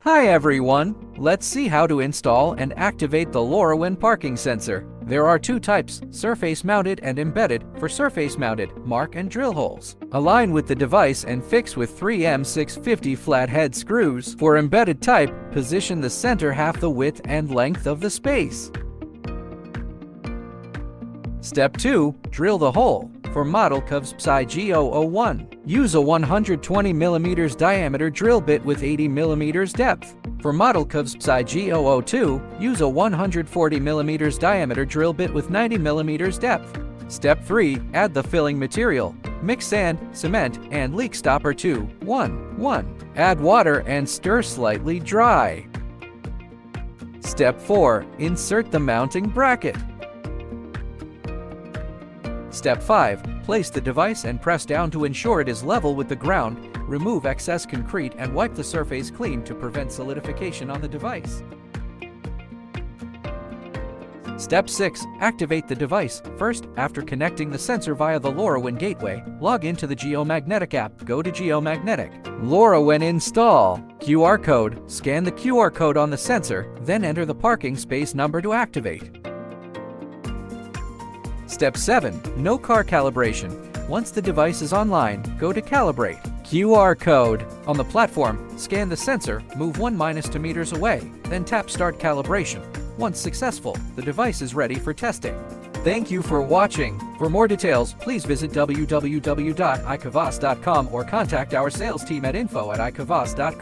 Hi everyone! Let's see how to install and activate the LoRaWAN parking sensor. There are two types, surface-mounted and embedded. For surface-mounted, mark and drill holes. Align with the device and fix with 3M650 flathead screws. For embedded type, position the center half the width and length of the space. Step 2. Drill the hole. For model KVS-PS-IG001, use a 120 mm diameter drill bit with 80 mm depth. For model KVS-PS-IG002, use a 140 mm diameter drill bit with 90 mm depth. Step 3. Add the filling material. Mix sand, cement, and leak stopper to 1:1. Add water and stir slightly dry. Step 4. Insert the mounting bracket. Step 5. Place the device and press down to ensure it is level with the ground. Remove excess concrete and wipe the surface clean to prevent solidification on the device. Step 6. Activate the device. First, after connecting the sensor via the LoRaWAN gateway, log into the Geomagnetic app. Go to Geomagnetic. LoRaWAN install. QR code. Scan the QR code on the sensor, then enter the parking space number to activate. Step 7. No car calibration. Once the device is online, go to Calibrate. QR code. On the platform, scan the sensor, move 1-2 meters away, then tap Start Calibration. Once successful, the device is ready for testing. Thank you for watching. For more details, please visit www.ikvs.com or contact our sales team at info@ikvs.com.